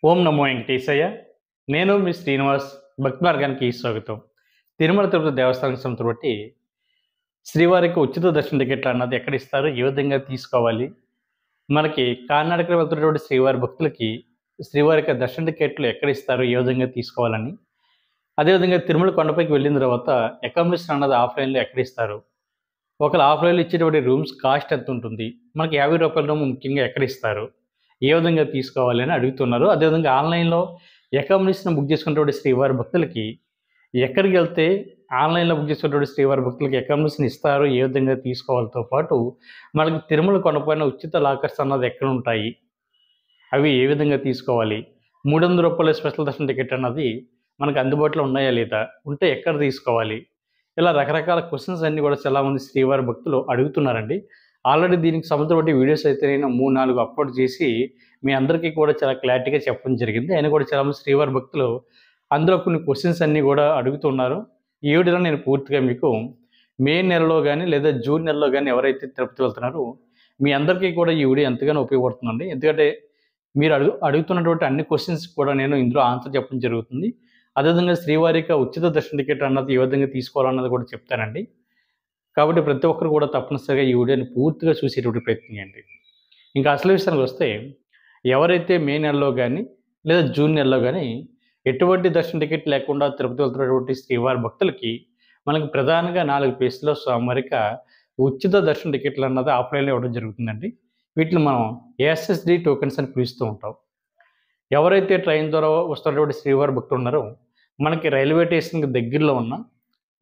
ఓం నమో వెంకటేశయ్య. నేను మీ శ్రీనివాస్. భక్తి మార్గానికి స్వాగతం. తిరుమల తిరుపతి దేవస్థానం సంస్థను బట్టి శ్రీవారికి ఉచిత దర్శన టికెట్లు అన్నది ఎక్కడ ఇస్తారు? ఏ విధంగా తీసుకోవాలి? మనకి కాలినడకన వెళ్తున్నటువంటి శ్రీవారి భక్తులకి శ్రీవారికి దర్శన టికెట్లు ఎక్కడ ఇస్తారు? ఏ విధంగా తీసుకోవాలని? అదేవిధంగా తిరుమల కొండపైకి వెళ్ళిన తర్వాత అకామిడేషన్ అన్నది ఆఫ్‌లైన్‌లో ఎక్కడ ఇస్తారు? ఒకవేళ ఆఫ్‌లైన్‌లో ఇచ్చేటువంటి రూమ్స్ కాస్ట్ ఎంత ఉంటుంది? మనకి రూ. 50 రూమ్ ముఖ్యంగా ఎక్కడ ఇస్తారు? ఏ విధంగా తీసుకోవాలి అని అడుగుతున్నారు. అదేవిధంగా ఆన్‌లైన్‌లో అకామిడేషన్ బుక్ చేసుకున్నటువంటి శ్రీవారి భక్తులకి ఎక్కడికెళ్తే ఆన్‌లైన్‌లో బుక్ చేసుకున్నటువంటి శ్రీవారి భక్తులకి అకామిడేషన్ ఇస్తారు? ఏ విధంగా తీసుకోవాలితో పాటు మనకి తిరుమల కొండపైన ఉచిత లాకర్స్ అన్నది ఎక్కడుంటాయి? అవి ఏ విధంగా తీసుకోవాలి? రూ. 300 స్పెషల్ దర్శన టికెట్ అన్నది మనకు అందుబాటులో ఉన్నాయా లేదా? ఉంటే ఎక్కడ తీసుకోవాలి? ఇలా రకరకాల క్వెషన్స్ అన్నీ కూడా చాలామంది శ్రీవారి భక్తులు అడుగుతున్నారండి. ఆల్రెడీ దీనికి సంబంధించిన వీడియోస్ అయితే నేను 3, 4 అప్‌లోడ్ చేసి మీ అందరికీ కూడా చాలా క్లారిటీగా చెప్పడం జరిగింది. అయినా కూడా చాలామంది శ్రీవారి భక్తులు అందులో కొన్ని క్వెషన్స్ అన్నీ కూడా అడుగుతున్నారు. ఈ వీడియోలో నేను పూర్తిగా మీకు మే నెలలో గాని లేదా జూన్ నెలలో గాని ఎవరైతే తిరుపతి వెళ్తున్నారో మీ అందరికీ కూడా ఈ వీడియో ఎంతగానో ఉపయోగపడుతుందండి. ఎందుకంటే మీరు అడుగుతున్నటువంటి అన్ని క్వెషన్స్ కూడా నేను ఇందులో ఆన్సర్ చెప్పడం జరుగుతుంది. అదేవిధంగా శ్రీవారికి ఉచిత దర్శన టికెట్ అన్నది ఏ విధంగా తీసుకోవాలన్నది కూడా చెప్తానండి. కాబట్టి ప్రతి ఒక్కరు కూడా తప్పనిసరిగా ఈ వీడియోని పూర్తిగా చూసేటువంటి ప్రయత్నం చేయండి. ఇంకా అసలు విషయానికొస్తే ఎవరైతే మే నెలలో గాని లేదా జూన్ నెలలో గాని ఎటువంటి దర్శన టికెట్ లేకుండా తిరుపతి వెళ్తున్నటువంటి శ్రీవారి భక్తులకి మనకు ప్రధానంగా 4 ప్లేస్‌లో స్వామివారిక ఉచిత దర్శన టికెట్లు అన్నది ఆఫ్‌లైన్‌లో ఇవ్వడం జరుగుతుందండి. వీటిని మనం ఏఎస్ఎస్‌డి టోకెన్స్ అని పిలుస్తూ ఉంటాం. ఎవరైతే ట్రైన్ ద్వారా వస్తున్నటువంటి శ్రీవారి భక్తులు ఉన్నారో మనకి రైల్వే స్టేషన్‌కి దగ్గరలో ఉన్న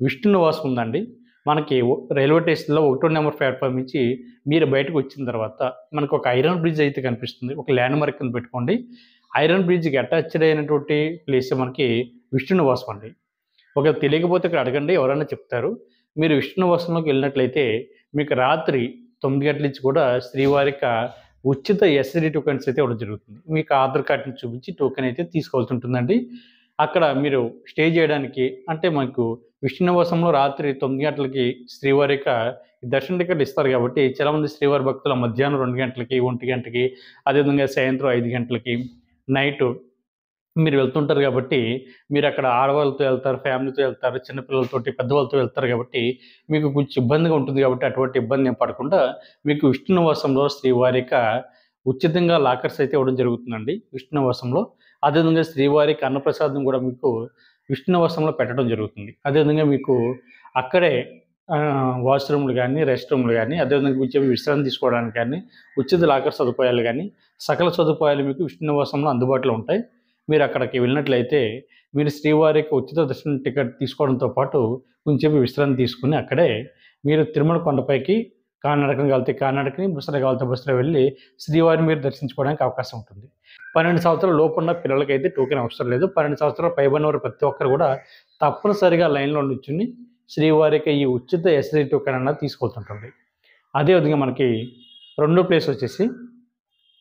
విష్ణు నివాసం ఉందండి. మనకి రైల్వే స్టేషన్‌లో 1 నెంబర్ ప్లాట్‌ఫార్మ్ నుంచి మీరు బయటకు వచ్చిన తర్వాత మనకు ఒక ఐరన్ బ్రిడ్జ్ అయితే కనిపిస్తుంది. ఒక ల్యాండ్ మార్క్ కింద పెట్టుకోండి. ఐరన్ బ్రిడ్జ్‌కి అటాచ్డ్ అయినటువంటి ప్లేసే మనకి విష్ణు నివాసం అండి. ఒకవేళ తెలియకపోతే ఇక్కడ అడగండి, ఎవరైనా చెప్తారు. మీరు విష్ణు నివాసంలోకి వెళ్ళినట్లయితే మీకు రాత్రి 9 గంటల నుంచి కూడా శ్రీవారిక ఉచిత ఎస్‌డి టోకెన్స్ అయితే ఇవ్వడం జరుగుతుంది. మీకు ఆధార్ కార్డ్‌ని చూపించి టోకెన్ అయితే తీసుకోవాల్సి ఉంటుందండి. అక్కడ మీరు స్టే చేయడానికి అంటే మనకు విష్ణు నివాసంలో రాత్రి 9 గంటలకి శ్రీవారిక దర్శన టికెట్లు ఇస్తారు కాబట్టి చాలామంది శ్రీవారి భక్తులు మధ్యాహ్నం 2 గంటలకి, 1 గంటకి అదేవిధంగా సాయంత్రం 5 గంటలకి నైటు మీరు వెళ్తుంటారు కాబట్టి మీరక్కడ ఆడవాళ్ళతో వెళ్తారు, ఫ్యామిలీతో వెళ్తారు, చిన్న పిల్లలతోటి, పెద్దవాళ్ళతో వెళ్తారు కాబట్టి మీకు కొంచెం ఇబ్బందిగా ఉంటుంది కాబట్టి అటువంటి ఇబ్బంది ఏం పడకుండా మీకు విష్ణు నివాసంలో శ్రీవారిక ఉచితంగా లాకర్స్ అయితే ఇవ్వడం జరుగుతుందండి విష్ణు నివాసంలో. అదేవిధంగా శ్రీవారికి అన్నప్రసాదం కూడా మీకు విష్ణు నివాసంలో పెట్టడం జరుగుతుంది. అదేవిధంగా మీకు అక్కడే వాష్‌రూమ్‌లు గానీ, రెస్ట్ రూమ్‌లు గానీ, అదేవిధంగా కొంచెం విశ్రాంతి తీసుకోవడానికి గానీ, ఉచిత లాకర్ సదుపాయాలు గానీ, సకల సదుపాయాలు మీకు విష్ణు నివాసంలో అందుబాటులో ఉంటాయి. మీరక్కడికి వెళ్ళినట్లయితే మీరు శ్రీవారికి ఉచిత దర్శనం టికెట్ తీసుకోవడంతో పాటు కొంచెంసేపు విశ్రాంతి తీసుకొని అక్కడే మీరు తిరుమల కొండపైకి కాలినడకన కాలితే కాలినడకని, బస్సులో కాలితే బస్సులో వెళ్ళి శ్రీవారిని మీరు దర్శించుకోవడానికి అవకాశం ఉంటుంది. 12 సంవత్సరాల లోపున్న పిల్లలకైతే టోకెన్ అవసరం లేదు. 12 సంవత్సరాల పైబడిన వారు ప్రతి ఒక్కరు కూడా తప్పనిసరిగా లైన్‌లో నిల్చొని శ్రీవారికి ఈ ఉచిత ఎస్‌డి టోకెన్ అన్నది తీసుకోవాల్సుంటుంది. అదేవిధంగా మనకి రెండో ప్లేస్ వచ్చేసి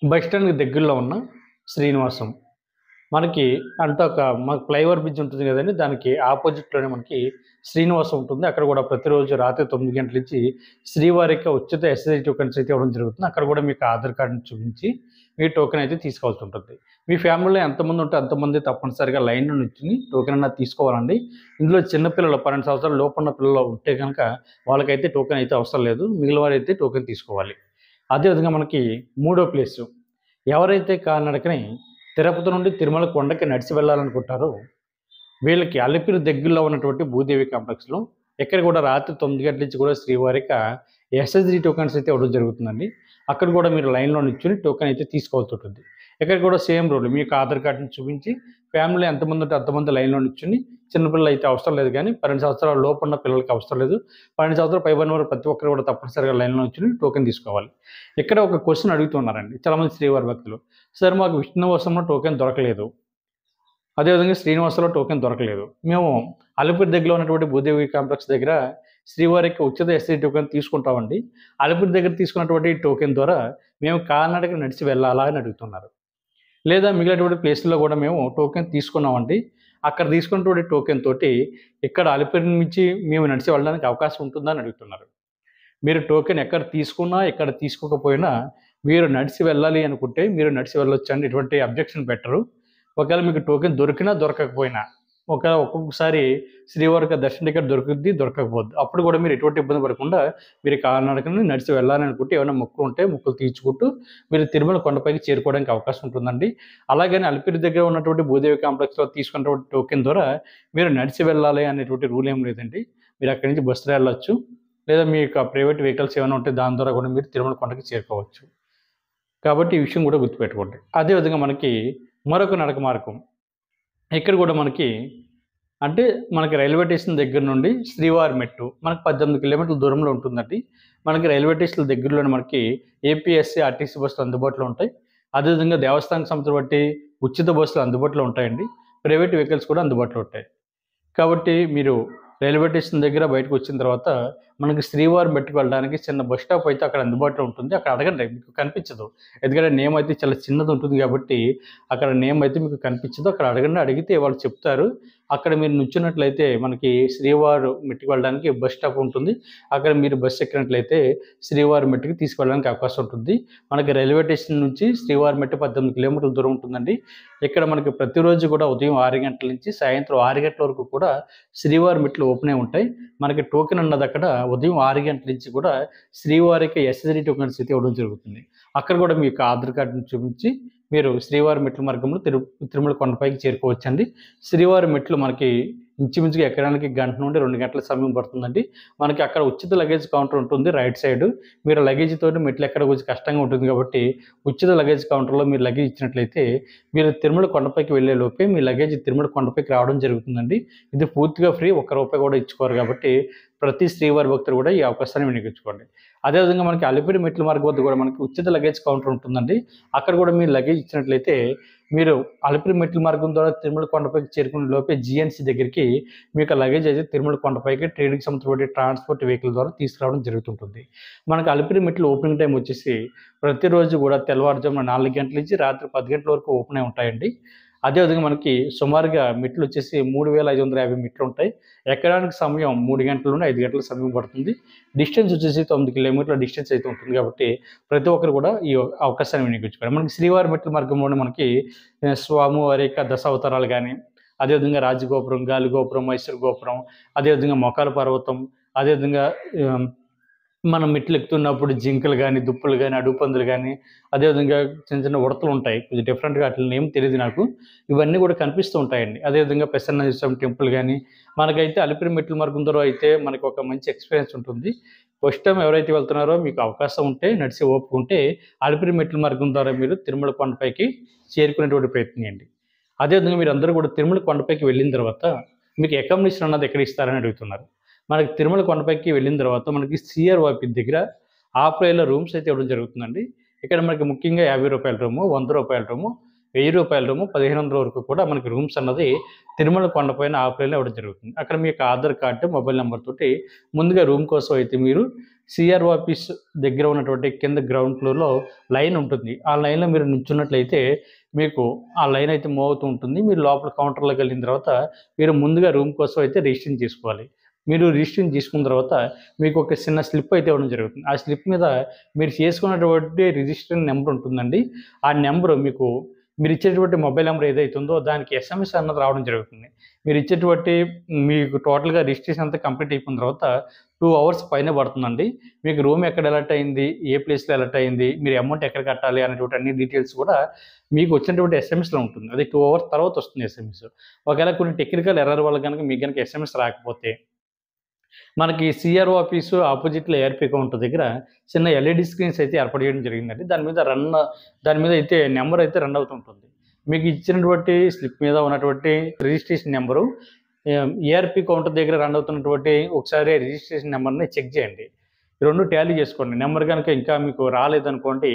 బస్ స్టాండ్‌కి దగ్గరలో ఉన్న శ్రీనివాసం. మనకి అంటే మనకు ఫ్లైఓవర్ బ్రిడ్జ్ ఉంటుంది కదండీ! దానికి ఆపోజిట్‌లోనే మనకి శ్రీనివాసం ఉంటుంది. అక్కడ కూడా ప్రతిరోజు రాత్రి 9 గంటల నుంచి శ్రీవారికి ఉచిత ఎస్‌డి టోకెన్స్ అయితే ఇవ్వడం జరుగుతుంది. అక్కడ కూడా మీకు ఆధార్ కార్డ్‌ని చూపించి మీ టోకెన్ అయితే తీసుకోవాల్సి ఉంటుంది. మీ ఫ్యామిలీలో ఎంతమంది ఉంటే అంతమంది తప్పనిసరిగా లైన్‌లో నిల్చొని టోకెన్ అన్నది తీసుకోవాలండి. ఇందులో చిన్న పిల్లలు 12 సంవత్సరాల లోపున్న పిల్లలు ఉంటే గనక వాళ్ళకైతే టోకెన్ అయితే అవసరం లేదు. మిగిలిన వారైతే టోకెన్ తీసుకోవాలి. అదేవిధంగా మనకి మూడో ప్లేసు ఎవరైతే కాలినడకని తిరుపతి నుండి తిరుమల కొండకి నడిచి వెళ్ళాలనుకుంటారో వీళ్ళకి అలిపిరి దగ్గరలో ఉన్నటువంటి భూదేవి కాంప్లెక్స్‌లో ఇక్కడ కూడా రాత్రి 9 గంటల నుంచి కూడా శ్రీవారిక ఎస్‌ఎస్‌డి టోకెన్స్ అయితే ఇవ్వడం జరుగుతుందండి. అక్కడ కూడా మీరు లైన్‌లో నిల్చొని టోకెన్ అయితే తీసుకోవాల్సి ఉంటుంది. ఇక్కడ కూడా సేమ్ రూల్ మీకు ఆధార్ కార్డ్‌ని చూపించి ఫ్యామిలీ ఎంతమంది ఉంటే అంతమంది లైన్‌లో నిల్చొని చిన్నపిల్లలు అయితే అవసరం లేదు కానీ 12 సంవత్సరాల లోపున్న పిల్లలకి అవసరం లేదు. 12 సంవత్సరాలు పైబడిన వారు ప్రతి ఒక్కరు కూడా తప్పనిసరిగా లైన్‌లో నిల్చొని టోకెన్ తీసుకోవాలి. ఇక్కడ ఒక క్వెషన్ అడుగుతున్నారండి చాలామంది శ్రీవారి భక్తులు. సార్ మాకు విష్ణు నివాసంలో టోకెన్ దొరకలేదు. అదేవిధంగా శ్రీనివాసంలో టోకెన్ దొరకలేదు. మేము అలిపిరి దగ్గరలో ఉన్నటువంటి భూదేవి కాంప్లెక్స్ దగ్గర శ్రీవారికి ఉచిత ఎస్‌డి టోకెన్ తీసుకుంటామండి. అలిపిరి దగ్గర తీసుకున్నటువంటి టోకెన్ ద్వారా మేము కాలినడక నడిచి వెళ్ళాలా అని అడుగుతున్నారు. లేదా మిగిలినటువంటి ప్లేసుల్లో కూడా మేము టోకెన్ తీసుకున్నామండి. అక్కడ తీసుకున్నటువంటి టోకెన్ తోటి ఇక్కడ అలిపిరి నుంచి మేము నడిచి వెళ్ళడానికి అవకాశం ఉంటుందా అని అడుగుతున్నారు. మీరు టోకెన్ ఎక్కడ తీసుకున్నా, ఎక్కడ తీసుకోకపోయినా మీరు నడిచి వెళ్ళాలి అనుకుంటే మీరు నడిచి వెళ్ళొచ్చండి. ఎటువంటి అబ్జెక్షన్ పెట్టరు. ఒకవేళ మీకు టోకెన్ దొరికినా దొరకకపోయినా ఒక్కొక్కసారి శ్రీవారికి దర్శన టికెట్ దొరుకుద్ది, దొరకకపోద్ది. అప్పుడు కూడా మీరు ఎటువంటి ఇబ్బంది పడకుండా మీరు కాలినడకన నడిచి వెళ్ళాలని అనుకుంటే ఏమైనా మొక్కులు ఉంటే మొక్కులు తీర్చుకుంటూ మీరు తిరుమల కొండపైకి చేరుకోవడానికి అవకాశం ఉంటుందండి. అలాగని అలిపిరి దగ్గర ఉన్నటువంటి భూదేవి కాంప్లెక్స్‌లో తీసుకున్నటువంటి టోకెన్ ద్వారా మీరు నడిచి వెళ్ళాలి అనేటువంటి రూల్ ఏం లేదండి. మీరు అక్కడి నుంచి బస్సులో వెళ్ళొచ్చు. లేదా మీ యొక్క ప్రైవేట్ వెహికల్స్ ఏమైనా ఉంటే దాని ద్వారా కూడా మీరు తిరుమల కొండకి చేరుకోవచ్చు. కాబట్టి ఈ విషయం కూడా గుర్తుపెట్టుకోండి. అదేవిధంగా మనకి మరొక నడక మార్గం. ఇక్కడ కూడా మనకి రైల్వే స్టేషన్ దగ్గర నుండి శ్రీవారి మెట్టు మనకు 18 కిలోమీటర్ల దూరంలో ఉంటుందండి. మనకి రైల్వే స్టేషన్ దగ్గరలోనే మనకి ఏపీఎస్సీ, ఆర్టీసీ బస్సులు అందుబాటులో ఉంటాయి. అదేవిధంగా దేవస్థానం సంస్థను బట్టి ఉచిత బస్సులు అందుబాటులో ఉంటాయండి. ప్రైవేట్ వెహికల్స్ కూడా అందుబాటులో ఉంటాయి. కాబట్టి మీరు రైల్వే స్టేషన్ దగ్గర బయటకు వచ్చిన తర్వాత మనకి శ్రీవారి మెట్టుకు వెళ్ళడానికి చిన్న బస్ స్టాప్ అయితే అక్కడ అందుబాటులో ఉంటుంది. అక్కడ అడగండి, మీకు కనిపించదు. ఎందుకంటే నేమ్ అయితే చాలా చిన్నది ఉంటుంది కాబట్టి అక్కడ నేమ్ అయితే మీకు కనిపించదు. అక్కడ అడగండి, అడిగితే వాళ్ళు చెప్తారు. అక్కడ మీరు నుంచున్నట్లయితే మనకి శ్రీవారు మెట్టుకు వెళ్ళడానికి బస్ స్టాప్ ఉంటుంది. అక్కడ మీరు బస్సు ఎక్కినట్లయితే శ్రీవారి మెట్టుకి తీసుకెళ్ళడానికి అవకాశం ఉంటుంది. మనకి రైల్వే స్టేషన్ నుంచి శ్రీవారి మెట్టు 18 కిలోమీటర్ల దూరం ఉంటుందండి. ఇక్కడ మనకి ప్రతిరోజు కూడా ఉదయం 6 గంటల నుంచి సాయంత్రం 6 గంటల వరకు కూడా శ్రీవారి మెట్లు ఓపెన్ అయి ఉంటాయి. మనకి టోకెన్ అన్నది అక్కడ ఉదయం 6 గంటల నుంచి కూడా శ్రీవారికి ఎస్ఎస్డి టోకెన్స్ అయితే ఇవ్వడం జరుగుతుంది. అక్కడ కూడా మీ యొక్క ఆధార్ కార్డుని చూపించి మీరు శ్రీవారి మెట్ల మార్గంలో తిరుమల కొండపైకి చేరుకోవచ్చండి. శ్రీవారి మెట్లు మనకి ఇంచుమించుగా ఎక్కడానికి గంట నుండి 2 గంటల సమయం పడుతుందండి. మనకి అక్కడ ఉచిత లగేజ్ కౌంటర్ ఉంటుంది రైట్ సైడ్. మీరు లగేజ్ తోటి మెట్లు ఎక్కడ కొంచెం కష్టంగా ఉంటుంది కాబట్టి ఉచిత లగేజ్ కౌంటర్లో మీరు లగేజ్ ఇచ్చినట్లయితే మీరు తిరుమల కొండపైకి వెళ్ళే లోపే మీ లగేజ్ తిరుమల కొండపైకి రావడం జరుగుతుందండి. ఇది పూర్తిగా ఫ్రీ, ₹1 కూడా ఇచ్చుకోరు కాబట్టి ప్రతి శ్రీవారి భక్తులు కూడా ఈ అవకాశాన్ని వినియోగించుకోండి. అదేవిధంగా మనకి అలిపిరి మెట్ల మార్గం వద్ద కూడా మనకి ఉచిత లగేజ్ కౌంటర్ ఉంటుందండి. అక్కడ కూడా మీరు లగేజ్ ఇచ్చినట్లయితే మీరు అలిపిరి మెట్ల మార్గం ద్వారా తిరుమల కొండపైకి చేరుకునే లోపే జీఎన్సీ దగ్గరికి మీ యొక్క లగేజ్ అయితే తిరుమల కొండపైకి ట్రేడింగ్ సంస్థ ట్రాన్స్పోర్ట్ వెహికల్ ద్వారా తీసుకురావడం జరుగుతుంటుంది. మనకి అలిపిరి మెట్లు ఓపెనింగ్ టైం వచ్చేసి ప్రతిరోజు కూడా తెల్లవారుజామున 4 గంటల నుంచి రాత్రి 10 గంటల వరకు ఓపెన్ అయి ఉంటాయండి. అదేవిధంగా మనకి సుమారుగా మెట్లు వచ్చేసి 3550 మెట్లు ఉంటాయి. ఎక్కడానికి సమయం 3 గంటల నుండి 5 గంటల సమయం పడుతుంది. డిస్టెన్స్ వచ్చేసి 9 కిలోమీటర్ల డిస్టెన్స్ అయితే ఉంటుంది కాబట్టి ప్రతి ఒక్కరు కూడా ఈ అవకాశాన్ని వినియోగించుకోవాలి. మనకి శ్రీవారి మెట్ల మార్గంలోనే మనకి స్వామివారి యొక్క దశావతారాలు కానీ, అదేవిధంగా రాజగోపురం, గాలిగోపురం, మైసూర్ గోపురం, అదేవిధంగా మొకాల పర్వతం, అదేవిధంగా మనం మెట్లు ఎక్కుతున్నప్పుడు జింకలు కానీ, దుప్పులు కానీ, అడుగుపందులు కానీ, అదేవిధంగా చిన్న చిన్న ఉడతలు ఉంటాయి. కొంచెం డిఫరెంట్‌గా వాటి నేమ్ తెలీదు నాకు. ఇవన్నీ కూడా కనిపిస్తూ ఉంటాయండి. అదేవిధంగా ప్రసన్న స్వామి టెంపుల్ కానీ, మనకైతే అలిపిరి మెట్ల మార్గం ద్వారా అయితే మనకు ఒక మంచి ఎక్స్‌పీరియన్స్ ఉంటుంది. ఫస్ట్ టైం ఎవరైతే వెళ్తున్నారో మీకు అవకాశం ఉంటే, నడిచే ఓపిక ఉంటే అలిపిరి మెట్ల మార్గం ద్వారా మీరు తిరుమల కొండపైకి చేరుకునేటువంటి ప్రయత్నం చేయండి. అదేవిధంగా మీరందరూ కూడా తిరుమల కొండపైకి వెళ్ళిన తర్వాత మీకు అకామిడేషన్ అన్నది ఎక్కడ ఇస్తారని అడుగుతున్నారు. మనకి తిరుమల కొండపైకి వెళ్ళిన తర్వాత మనకి సీఆర్ఓపి దగ్గర ఆఫ్లైన్‌లో రూమ్స్ అయితే ఇవ్వడం జరుగుతుందండి. ఇక్కడ మనకి ముఖ్యంగా ₹50 రూము, ₹100 రూము, ₹1000 రూము, 1500 వరకు కూడా మనకి రూమ్స్ అన్నది తిరుమల కొండపైన ఆఫ్లైన్‌లో ఇవ్వడం జరుగుతుంది. అక్కడ మీ యొక్క ఆధార్ కార్డు, మొబైల్ నంబర్ తోటి ముందుగా రూమ్ కోసం అయితే మీరు సీఆర్ఓ ఆఫీస్ దగ్గర ఉన్నటువంటి కింద గ్రౌండ్ ఫ్లోర్‌లో లైన్ ఉంటుంది. ఆ లైన్‌లో మీరు నిల్చున్నట్లయితే మీకు ఆ లైన్ అయితే మూవ్ అవుతూ ఉంటుంది. మీరు లోపల కౌంటర్‌లోకి వెళ్ళిన తర్వాత మీరు ముందుగా రూమ్ కోసం అయితే రిజిస్ట్రేషన్ చేసుకోవాలి. మీరు రిజిస్ట్రేషన్ చేసుకున్న తర్వాత మీకు ఒక చిన్న స్లిప్ అయితే ఇవ్వడం జరుగుతుంది. ఆ స్లిప్ మీద మీరు చేసుకున్నటువంటి రిజిస్ట్రేషన్ నెంబర్ ఉంటుందండి. ఆ నెంబరు మీరు ఇచ్చేటువంటి మొబైల్ నెంబర్ ఏదైతే ఉందో దానికి ఎస్ఎంఎస్ అన్నది రావడం జరుగుతుంది. మీరు ఇచ్చేటువంటి మీకు టోటల్‌గా రిజిస్ట్రేషన్ అంతా కంప్లీట్ అయిపోయిన తర్వాత 2 అవర్స్ పైనే పడుతుందండి. మీకు రూమ్ ఎక్కడ అలర్ట్ అయింది, ఏ ప్లేస్‌లో అలర్ట్ అయింది, మీరు అమౌంట్ ఎక్కడ కట్టాలి అనేటువంటి అన్ని డీటెయిల్స్ కూడా మీకు వచ్చినటువంటి ఎస్ఎంఎస్‌లో ఉంటుంది. అది 2 అవర్స్ తర్వాత వస్తుంది ఎస్ఎంఎస్. ఒకవేళ కొన్ని టెక్నికల్ ఎర్రర్ వల్ల గనుక మీకు గనుక ఎస్ఎంఎస్ రాకపోతే మనకి సీఆర్ఓ ఆఫీసు ఆపోజిట్‌లో ఏఆర్‌పీ కౌంటర్ దగ్గర చిన్న ఎల్ఈడీ స్క్రీన్స్ అయితే ఏర్పాటు చేయడం జరిగిందండి. దాని మీద అయితే నంబర్ అయితే రన్ అవుతుంటుంది. మీకు ఇచ్చినటువంటి స్లిప్ మీద ఉన్నటువంటి రిజిస్ట్రేషన్ నంబరు ఏఆర్‌పీ కౌంటర్ దగ్గర రన్ అవుతున్నటువంటి ఒకసారి రిజిస్ట్రేషన్ నంబర్‌ని చెక్ చేయండి. ఈ 2 టాలీ చేసుకోండి. నంబర్ గనుక ఇంకా మీకు రాలేదనుకోండి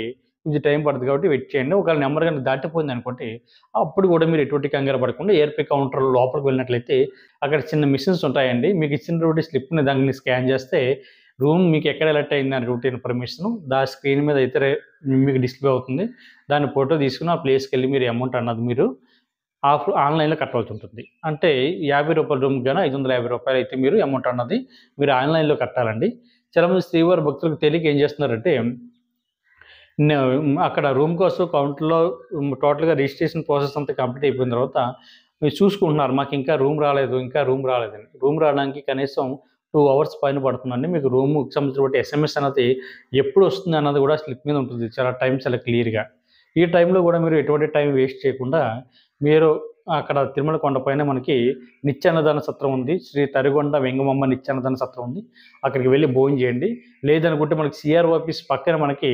కొంచెం టైం పడుతుంది కాబట్టి వెయిట్ చేయండి. ఒకవేళ నంబర్ గనుక దాటిపోయిందనుకోండి అప్పుడు కూడా మీరు ఎటువంటి కంగారు పడకుండా ఏఆర్‌పీ కౌంటర్ లోపలికి వెళ్ళినట్లయితే అక్కడ చిన్న మిషన్స్ ఉంటాయండి. మీకు ఇచ్చినటువంటి స్లిప్‌ని దాన్ని స్కాన్ చేస్తే రూమ్ మీకు ఎక్కడ అలర్ట్ అయింది అనేటువంటి ఇన్ఫర్మేషన్ స్క్రీన్ మీద అయితే మీకు డిస్ప్లే అవుతుంది. దాన్ని ఫోటో తీసుకొని ఆ ప్లేస్‌కెళ్ళి మీరు అమౌంట్ అన్నది మీరు ఆన్‌లైన్‌లో కట్టవలసి ఉంటుంది. అంటే ₹50 రూమ్‌కి గాను ₹550 అయితే మీరు అమౌంట్ అన్నది మీరు ఆన్‌లైన్‌లో కట్టాలండి. చాలామంది శ్రీవారి భక్తులకు తెలియక ఏం చేస్తున్నారంటే అక్కడ రూమ్ కోసం కౌంటర్‌లో టోటల్‌గా రిజిస్ట్రేషన్ ప్రాసెస్ అంతా కంప్లీట్ అయిపోయిన తర్వాత మీరు చూసుకుంటున్నారు. మాకు ఇంకా రూమ్ రాలేదు, ఇంకా రూమ్ రాలేదని. రూమ్ రావడానికి కనీసం 2 అవర్స్ పైన పడుతుందండి. మీకు రూమ్‌కి సంబంధించినటువంటి ఎస్ఎంఎస్ అన్నది ఎప్పుడు వస్తుంది అన్నది కూడా స్లిప్ మీద ఉంటుంది. చాలా క్లియర్‌గా. ఈ టైంలో కూడా మీరు ఎటువంటి టైం వేస్ట్ చేయకుండా మీరు అక్కడ తిరుమల కొండపైన మనకి నిత్యాన్నదాన సత్రం ఉంది. శ్రీ తరిగొండ వెంగమమ్మ నిత్యాన్నదాన సత్రం ఉంది. అక్కడికి వెళ్లి భోజనం చేయండి. లేదనుకుంటే మనకి సీఆర్ఓ ఆఫీస్ పక్కన మనకి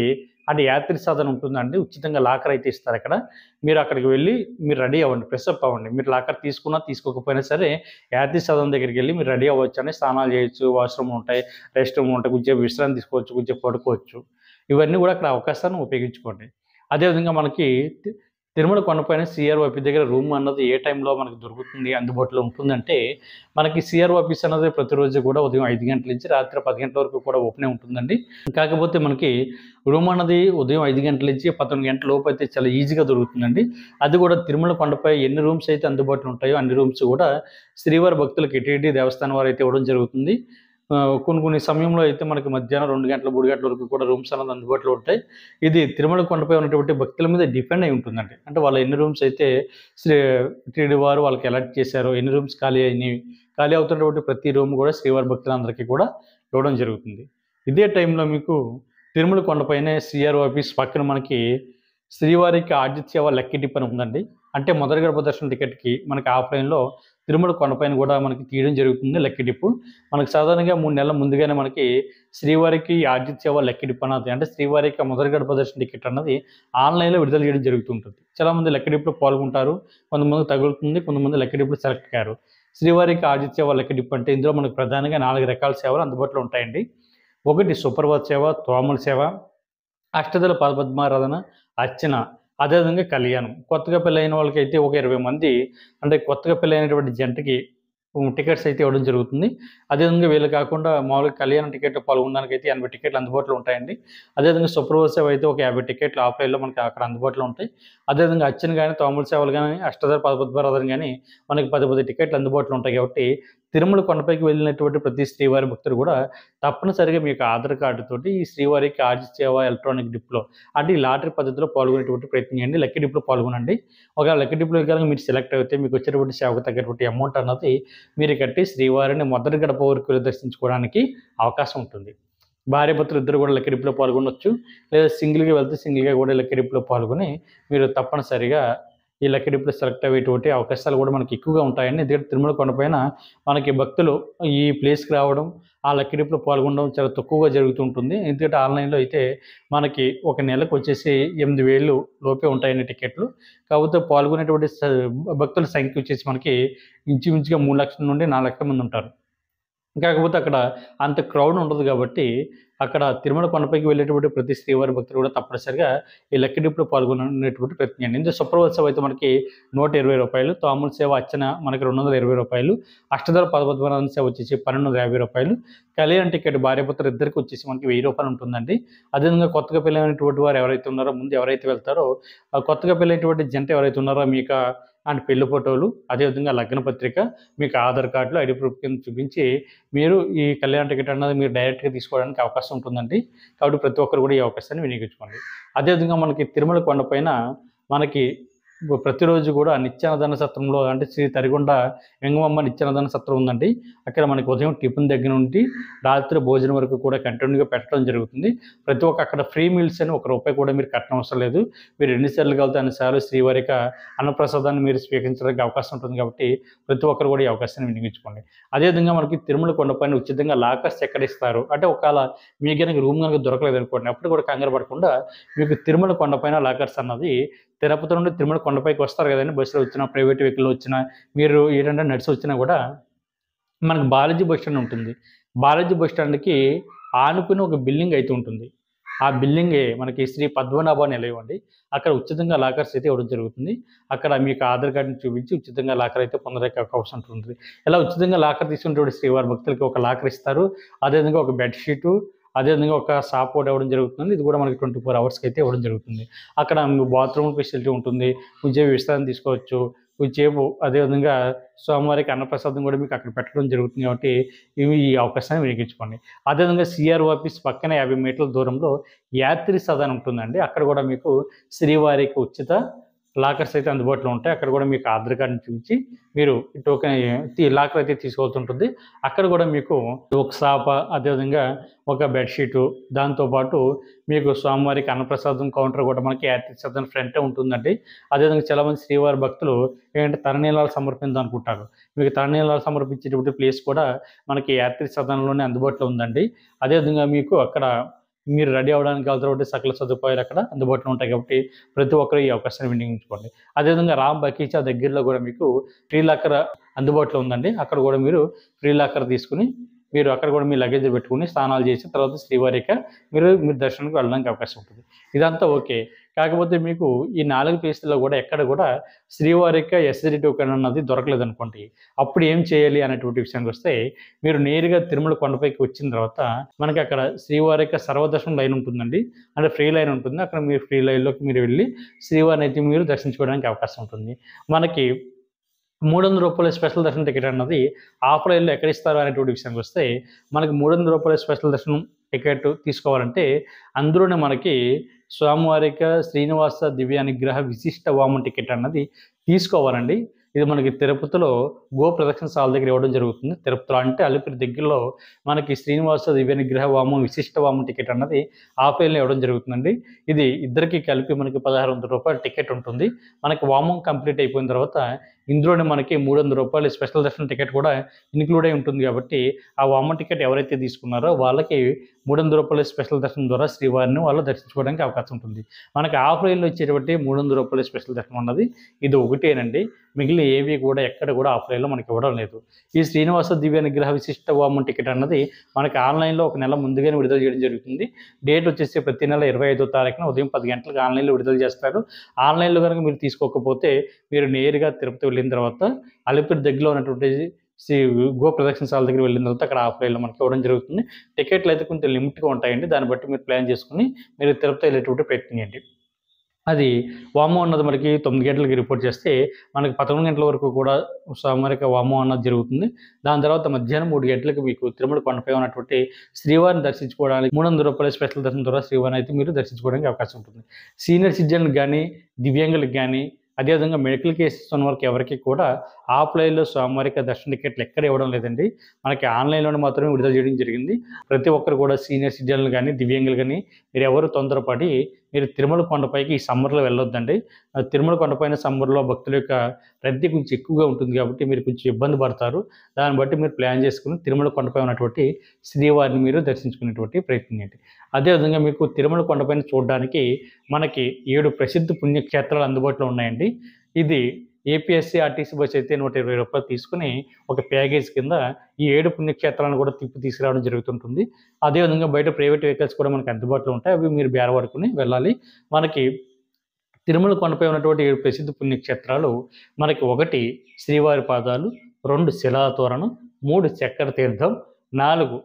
అంటే యాత్రి సాధన ఉంటుందండి. ఉచితంగా లాకర్ అయితే ఇస్తారక్కడ. మీరు అక్కడికి వెళ్లి మీరు రెడీ అవ్వండి. ఫ్రెషప్ అవ్వండి. మీరు లాకర్ తీసుకున్నా తీసుకోకపోయినా సరే యాత్రి సాధన దగ్గరికెళ్లి మీరు రెడీ అవ్వచ్చండి. స్నానాలు చేయొచ్చు, వాష్‌రూమ్‌లు ఉంటాయి, రెస్ట్ రూమ్‌లు ఉంటాయి. కొద్దిసేపు విశ్రాంతి తీసుకోవచ్చు, కొద్దిసేపు పడుకోవచ్చు. ఇవన్నీ కూడా అక్కడ అవకాశాన్ని ఉపయోగించుకోండి. అదేవిధంగా మనకి తిరుమల కొండపైన సీఆర్ఓ ఆఫీస్ దగ్గర రూమ్ అన్నది ఏ టైంలో మనకు దొరుకుతుంది, అందుబాటులో ఉంటుందంటే, మనకి సీఆర్ఓ ఆఫీస్ అన్నది ప్రతిరోజు కూడా ఉదయం 5 గంటల నుంచి రాత్రి 10 గంటల వరకు కూడా ఓపెనే ఉంటుందండి. కాకపోతే మనకి రూమ్ అన్నది ఉదయం 5 గంటల నుంచి 11 గంటల లోపు అయితే చాలా ఈజీగా దొరుకుతుందండి. అది కూడా తిరుమల కొండపై ఎన్ని రూమ్స్ అయితే అందుబాటులో ఉంటాయో అన్ని రూమ్స్ కూడా శ్రీవారి భక్తులకి టీటీడీ దేవస్థానం వారు అయితే ఇవ్వడం జరుగుతుంది. కొన్ని సమయంలో అయితే మనకి మధ్యాహ్నం 2 గంటలు, 3 గంటల వరకు కూడా రూమ్స్ అనేది అందుబాటులో ఉంటాయి. ఇది తిరుమల కొండపై ఉన్నటువంటి భక్తుల మీద డిపెండ్ అయి ఉంటుందండి. అంటే వాళ్ళు ఎన్ని రూమ్స్ అయితే శ్రీ టీటీడీ వారు వాళ్ళకి అలాట్ చేశారో, ఎన్ని రూమ్స్ ఖాళీ అయినయి, ఖాళీ అవుతున్నటువంటి ప్రతి రూమ్ కూడా శ్రీవారి భక్తులందరికీ కూడా ఇవ్వడం జరుగుతుంది. ఇదే టైంలో మీకు తిరుమల కొండపైనే సీఆర్ఓ ఆఫీస్ పక్కన మనకి శ్రీవారికి ఆతిథ్య లక్కీ డిప్ అని ఉందండి. అంటే మొదటి గడప దర్శనం టికెట్‌కి మనకి ఆఫ్‌లైన్‌లో తిరుమల కొండపైన కూడా మనకి తీయడం జరుగుతుంది లక్కీ డిప్. మనకు సాధారణంగా 3 నెలల ముందుగానే మనకి శ్రీవారికి ఆతిథ్య లక్కీ డిప్ అన్నది అంటే శ్రీవారికి మొదటి గడప దర్శనం టికెట్ అన్నది ఆన్‌లైన్‌లో విడుదల చేయడం జరుగుతూ ఉంటుంది. చాలామంది లక్కీ డిప్‌లో పాల్గొంటారు. కొంతమందికి తగులుతుంది. కొంతమంది లక్కీ డిప్‌లో సెలెక్ట్ అయ్యారు. శ్రీవారికి ఆతిథ్య లక్కీ డిప్ అంటే ఇందులో మనకు ప్రధానంగా 4 రకాల సేవలు అందుబాటులో ఉంటాయండి. ఒకటి సుప్రభాత సేవ, తోమల సేవ, అష్టదళ పద్మారాధన, అర్చన, అదేవిధంగా కళ్యాణం. కొత్తగా పెళ్ళైన వాళ్ళకైతే ఒక 20 మంది అంటే కొత్తగా పెళ్ళైనటువంటి జంటకి టికెట్స్ అయితే ఇవ్వడం జరుగుతుంది. అదేవిధంగా వీళ్ళు కాకుండా మామూలుగా కళ్యాణ టికెట్‌లో పాల్గొనడానికైతే 80 టికెట్లు అందుబాటులో ఉంటాయండి. అదేవిధంగా సుప్రభాత సేవ అయితే ఒక 50 టికెట్లు ఆఫ్‌లైన్‌లో మనకి అక్కడ అందుబాటులో ఉంటాయి. అదేవిధంగా అర్చన గాని, తోమల సేవలు గాని, అష్టదళ పద్మారాధన గాని మనకి 10 టికెట్లు అందుబాటులో ఉంటాయి కాబట్టి తిరుమల కొండపైకి వెళ్ళినటువంటి ప్రతి శ్రీవారి భక్తుడు కూడా తప్పనిసరిగా మీ యొక్క ఆధార్ కార్డుతోటి ఈ శ్రీవారికి ఆతిథ్య ఎలక్ట్రానిక్ డిప్‌లో అంటే ఈ లాటరీ పద్ధతిలో పాల్గొనేటువంటి ప్రయత్నం చేయండి. లక్కీ డిప్‌లో పాల్గొనండి. ఒకవేళ లక్కీ డిప్‌లో గనుక మీరు సెలెక్ట్ అయితే మీకు వచ్చేటువంటి సేవకు తగ్గటువంటి అమౌంట్ అన్నది మీరు కట్టి శ్రీవారిని మొదటి గడప వరకు వెళ్లి దర్శించుకోవడానికి అవకాశం ఉంటుంది. భార్యాభర్తలు ఇద్దరు కూడా లక్కీ డిప్‌లో పాల్గొనొచ్చు. లేదా సింగిల్‌గా వెళ్తే సింగిల్‌గా కూడా లక్కీ డిప్‌లో పాల్గొని మీరు తప్పనిసరిగా ఈ లక్కీ డిప్‌లో సెలెక్ట్ అయ్యేటువంటి అవకాశాలు కూడా మనకి ఎక్కువగా ఉంటాయండి. ఎందుకంటే తిరుమల కొండపైన మనకి భక్తులు ఈ ప్లేస్‌కి రావడం, ఆ లక్కీ డిప్‌లో పాల్గొనడం చాలా తక్కువగా జరుగుతూ ఉంటుంది. ఎందుకంటే ఆన్‌లైన్‌లో అయితే మనకి ఒక నెలకొచ్చేసి 8,000 లోపే ఉంటాయండి టికెట్లు. కాకపోతే పాల్గొనేటువంటి భక్తుల సంఖ్య వచ్చేసి మనకి ఇంచుమించుగా 3,00,000 నుండి 4,00,000 మంది ఉంటారు. కాకపోతే అక్కడ అంత క్రౌడ్ ఉండదు కాబట్టి, అక్కడ తిరుమల కొండపైకి వెళ్ళేటువంటి ప్రతి శ్రీవారి భక్తులు కూడా తప్పనిసరిగా ఈ లక్కీ డిప్‌లో పాల్గొనేటువంటి ప్రయత్నం చేయండి. ఇందులో సుప్రభాత సేవ అయితే మనకి రూ. 120, తోముల సేవ అర్చన మనకి రూ. 220, అష్టదళ పద్మారాధన సేవ వచ్చేసి రూ. 1,250, కళ్యాణ టికెట్ భార్యాభర్తలు ఇద్దరికి వచ్చేసి మనకి రూ. 1,000 ఉంటుందండి. అదేవిధంగా కొత్తగా పెళ్ళైనటువంటి వారు ఎవరైతే ఉన్నారో ముందు ఎవరైతే వెళ్తారో, ఆ కొత్తగా పెళ్ళైనటువంటి జంట ఎవరైతే ఉన్నారో మీకు అండ్ పెళ్లి ఫోటోలు, అదేవిధంగా లగ్న పత్రిక, మీకు ఆధార్ కార్డులు, ఐడీ ప్రూఫ్ కింద చూపించి మీరు ఈ కళ్యాణ టికెట్ అన్నది మీరు డైరెక్ట్‌గా తీసుకోవడానికి అవకాశం ఉంటుందండి. కాబట్టి ప్రతి ఒక్కరు కూడా ఈ అవకాశాన్ని వినియోగించుకోండి. అదేవిధంగా మనకి తిరుమల కొండపైన మనకి ప్రతిరోజు కూడా నిత్యాన్నదాన సత్రంలో అంటే శ్రీ తరిగొండ వెంగమమ్మ నిత్యాన్నదాన సత్రం ఉందండి. అక్కడ మనకి ఉదయం టిఫిన్ దగ్గర నుండి రాత్రి భోజనం వరకు కూడా కంటిన్యూగా పెట్టడం జరుగుతుంది. ప్రతి ఒక్క అక్కడ ఫ్రీ మీల్స్ అని ఒక రూపాయి కూడా మీరు కట్టనవసరం లేదు. మీరు ఎన్ని సార్లు కలిగితే అన్ని సార్లు శ్రీవారి యొక్క అన్నప్రసాదాన్ని మీరు స్వీకరించడానికి అవకాశం ఉంటుంది కాబట్టి ప్రతి ఒక్కరు కూడా ఈ అవకాశాన్ని వినియోగించుకోండి. అదేవిధంగా మనకి తిరుమల కొండపైన ఉచితంగా లాకర్స్ ఎక్కడ ఇస్తారు అంటే ఒకవేళ మీకు గనుక రూమ్ గనుక దొరకలేదనుకోండి అప్పుడు కూడా కంగారు పడకుండా మీకు తిరుమల కొండపైన లాకర్స్ అన్నది తిరుపతి నుండి తిరుమల కొండపైకి వస్తారు కదండీ! బస్సులో వచ్చినా, ప్రైవేట్ వెహికల్‌లో వచ్చినా, మీరు ఏంటంటే నడిచి వచ్చినా కూడా మనకు బాలాజీ బస్ స్టాండ్ ఉంటుంది. బాలాజీ బస్ స్టాండ్‌కి ఆనుకుని ఒక బిల్డింగ్ అయితే ఉంటుంది. ఆ బిల్డింగే మనకి శ్రీ పద్మనాభ నిలయం అండి. అక్కడ ఉచితంగా లాకర్స్ అయితే ఇవ్వడం జరుగుతుంది. అక్కడ మీకు ఆధార్ కార్డ్‌ని చూపించి ఉచితంగా లాకర్ అయితే పొందడానికి అవకాశం ఉంటుంది. ఇలా ఉచితంగా లాకర్ తీసుకున్నటువంటి శ్రీవారి భక్తులకి ఒక లాకర్ ఇస్తారు. అదేవిధంగా ఒక బెడ్ షీటు, అదేవిధంగా ఒక సాప్ కూడా ఇవ్వడం జరుగుతుంది. ఇది కూడా మనకి 24 అవర్స్‌కి అయితే ఇవ్వడం జరుగుతుంది. అక్కడ బాత్రూమ్ ఫెసిలిటీ ఉంటుంది. కొంచెం విశ్రాంతి తీసుకోవచ్చు. కొంచెంసేపు అదేవిధంగా స్వామివారికి అన్నప్రసాదం కూడా మీకు అక్కడ పెట్టడం జరుగుతుంది కాబట్టి ఈ అవకాశాన్ని వినియోగించుకోండి. అదేవిధంగా సిఆర్ఓ ఆఫీస్ పక్కన 50 మీటర్ల దూరంలో యాత్రి సదన్ ఉంటుందండి. అక్కడ కూడా మీకు శ్రీవారికి ఉచిత లాకర్స్ అయితే అందుబాటులో ఉంటాయి. అక్కడ కూడా మీకు ఆధార్ కార్డ్‌ని చూపించి మీరు టోకెన్ లాకర్ అయితే తీసుకోవాల్సి ఉంటుంది. అక్కడ కూడా మీకు ఒక సాప, అదేవిధంగా ఒక బెడ్‌షీటు, దాంతో పాటు మీకు స్వామివారికి అన్నప్రసాదం కౌంటర్ కూడా మనకి యాత్రి సదన్ ఫ్రంటే ఉంటుందండి. అదేవిధంగా చాలామంది శ్రీవారి భక్తులు ఏంటంటే తలనీలాలు సమర్పించాలనుకుంటారు. మీకు తలనీలాలు సమర్పించేటువంటి ప్లేస్ కూడా మనకి యాత్రి సదన్‌లోనే అందుబాటులో ఉందండి. అదేవిధంగా మీకు అక్కడ మీరు రెడీ అవ్వడానికి కావాల్సినటువంటి సకల సదుపాయాలు అక్కడ అందుబాటులో ఉంటాయి కాబట్టి ప్రతి ఒక్కరు ఈ అవకాశాన్ని వినియోగించుకోండి. అదేవిధంగా రామ్ బగీచా దగ్గరలో కూడా మీకు ఫ్రీ లాకర్ అందుబాటులో ఉందండి. అక్కడ కూడా మీరు ఫ్రీ లాకర్ తీసుకొని మీరు అక్కడ కూడా మీ లగేజ్ పెట్టుకొని స్నానాలు చేసి తర్వాత శ్రీవారి మీరు దర్శనానికి వెళ్ళడానికి అవకాశం ఉంటుంది. ఇదంతా ఓకే. కాకపోతే మీకు ఈ 4 ప్లేసుల్లో కూడా ఎక్కడ కూడా శ్రీవారి ఎస్‌సిడి టోకెన్ అన్నది దొరకలేదనుకోండి. అప్పుడు ఏం చేయాలి అనేటువంటి విషయానికి వస్తే మీరు నేరుగా తిరుమల కొండపైకి వచ్చిన తర్వాత మనకి అక్కడ శ్రీవారి సర్వదర్శనం లైన్ ఉంటుందండి. అంటే ఫ్రీ లైన్ ఉంటుంది. అక్కడ మీరు ఫ్రీ లైన్‌లోకి మీరు వెళ్ళి శ్రీవారిని అయితే మీరు దర్శించుకోవడానికి అవకాశం ఉంటుంది. మనకి రూ. 300 స్పెషల్ దర్శనం టికెట్ అన్నది ఆఫ్‌లైన్‌లో ఎక్కడ ఇస్తారు అనేటువంటి విషయానికి వస్తే మనకి రూ. 300 స్పెషల్ దర్శనం టికెట్ తీసుకోవాలంటే అందులోనే మనకి స్వామివారిక శ్రీనివాస దివ్యానుగ్రహ విశిష్ట వామన టికెట్ అన్నది తీసుకోవాలండి. ఇది మనకి తిరుపతిలో గో ప్రదక్షిణశాల దగ్గర ఇవ్వడం జరుగుతుంది. తిరుపతిలో అంటే అలిపిరి దగ్గరలో మనకి శ్రీనివాస దివ్యానుగ్రహ వామం విశిష్ట వామన టికెట్ అన్నది ఆఫ్‌లైన్‌లో ఇవ్వడం జరుగుతుందండి. ఇది ఇద్దరికి కలిపి మనకి రూ. 1600 టికెట్ ఉంటుంది. మనకి వామం కంప్లీట్ అయిపోయిన తర్వాత ఇందులోనే మనకి రూ. 300 స్పెషల్ దర్శనం టికెట్ కూడా ఇన్క్లూడ్ అయి ఉంటుంది కాబట్టి ఆ వామన్ టికెట్ ఎవరైతే తీసుకున్నారో వాళ్ళకి రూ. 300 స్పెషల్ దర్శనం ద్వారా శ్రీవారిని వాళ్ళు దర్శించుకోవడానికి అవకాశం ఉంటుంది. మనకి ఆఫ్‌లైన్‌లో ఇచ్చేటువంటి రూ. 300 స్పెషల్ దర్శనం అన్నది ఇది ఒకటేనండి. మిగిలిన ఏవి కూడా ఎక్కడ కూడా ఆఫ్‌లైన్‌లో మనకి ఇవ్వడం లేదు. ఈ శ్రీనివాస దివ్యానుగ్రహ విశిష్ట వామన్ టికెట్ అన్నది మనకి ఆన్‌లైన్‌లో ఒక నెల ముందుగానే విడుదల చేయడం జరుగుతుంది. డేట్ వచ్చేసి ప్రతి నెల 25వ తారీఖున ఉదయం 10 గంటలకు ఆన్‌లైన్‌లో విడుదల చేస్తారు. ఆన్‌లైన్‌లో కనుక మీరు తీసుకోకపోతే మీరు నేరుగా తిరుపతి వెళ్ళిన తర్వాత అలిపిరి దగ్గరలో ఉన్నటువంటి శ్రీ గో ప్రదక్షిణశాల దగ్గర వెళ్ళిన తర్వాత అక్కడ ఆఫ్‌లైన్‌లో మనకి ఇవ్వడం జరుగుతుంది. టికెట్లు అయితే కొంచెం లిమిట్‌గా ఉంటాయండి. దాన్ని బట్టి మీరు ప్లాన్ చేసుకొని మీరు తిరుపతి వెళ్ళేటువంటి ప్రయత్నం చేయండి. అది వామం అన్నది మనకి 9 గంటలకి రిపోర్ట్ చేస్తే మనకి 11 గంటల వరకు కూడా స్వామివారికి వామం అన్నది జరుగుతుంది. దాని తర్వాత మధ్యాహ్నం 3 గంటలకు మీకు తిరుమల కొండపై ఉన్నటువంటి శ్రీవారిని దర్శించుకోవడానికి రూ. 300 స్పెషల్ దర్శనం ద్వారా శ్రీవారిని అయితే మీరు దర్శించుకోవడానికి అవకాశం ఉంటుంది. సీనియర్ సిటిజన్‌లకు గానీ, దివ్యాంగులకు గానీ, అదేవిధంగా మెడికల్ కేసెస్ ఉన్న వారికి ఎవరికీ కూడా ఆఫ్‌లైన్‌లో స్వామివారికి దర్శన టికెట్లు ఎక్కడ ఇవ్వడం లేదండి. మనకి ఆన్‌లైన్‌లోనే మాత్రమే విడుదల చేయడం జరిగింది. ప్రతి ఒక్కరు కూడా సీనియర్ సిటిజన్‌లు గానీ, దివ్యాంగులు గానీ మీరెవరు తొందరపడి మీరు తిరుమల కొండపైకి ఈ సమ్మర్‌లో వెళ్ళొద్దండి. తిరుమల కొండపైన సమ్మర్‌లో భక్తుల యొక్క రద్దీ కొంచెం ఎక్కువగా ఉంటుంది కాబట్టి మీరు కొంచెం ఇబ్బంది పడతారు. దాన్ని బట్టి మీరు ప్లాన్ చేసుకొని తిరుమల కొండపై ఉన్నటువంటి శ్రీవారిని మీరు దర్శించుకునేటువంటి ప్రయత్నం చేయండి. అదేవిధంగా మీకు తిరుమల కొండపైన చూడడానికి మనకి 7 ప్రసిద్ధ పుణ్యక్షేత్రాలు అందుబాటులో ఉన్నాయండి. ఇది ఏపీఎస్‌సీఆర్‌టీసీ బస్ అయితే రూ. 120 తీసుకొని ఒక ప్యాకేజ్ కింద ఈ 7 పుణ్యక్షేత్రాలను కూడా తిప్పి తీసుకురావడం జరుగుతుంటుంది. అదేవిధంగా బయట ప్రైవేట్ వెహికల్స్ కూడా మనకు అందుబాటులో ఉంటాయి. అవి మీరు బేరమాడుకొని వెళ్ళాలి. మనకి తిరుమల కొండపై ఉన్నటువంటి 7 ప్రసిద్ధ పుణ్యక్షేత్రాలు మనకి 1 శ్రీవారి పాదాలు, 2 శిలాతోరణం, 3 చక్ర తీర్థం, 4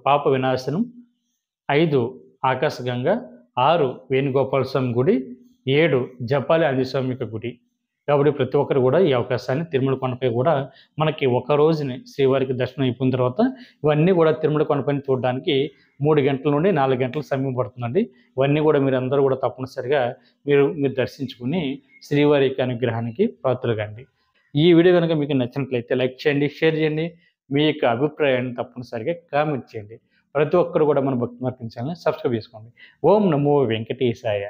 పాప వినాశనం, 5 ఆకాశగంగ, 6 వేణుగోపాల స్వామి గుడి, 7 జపాలి ఆంజనేయ స్వామి యొక్క గుడి. కాబట్టి ప్రతి ఒక్కరు కూడా ఈ అవకాశాన్ని తిరుమల కొండపై కూడా మనకి ఒక రోజుని శ్రీవారికి దర్శనం అయిపోయిన తర్వాత ఇవన్నీ కూడా తిరుమల కొండపైన చూడడానికి 3 గంటల నుండి 4 గంటల సమయం పడుతుందండి. ఇవన్నీ కూడా మీరందరూ కూడా తప్పనిసరిగా మీరు దర్శించుకుని శ్రీవారి యొక్క అనుగ్రహానికి పాత్రులు కండి. ఈ వీడియో కనుక మీకు నచ్చినట్లయితే లైక్ చేయండి, షేర్ చేయండి. మీ యొక్క అభిప్రాయాన్ని తప్పనిసరిగా కామెంట్ చేయండి. ప్రతి ఒక్కరు కూడా మన భక్తి మార్గం ఛానల్‌ని సబ్స్క్రైబ్ చేసుకోండి. ఓం నమో వెంకటేశాయ.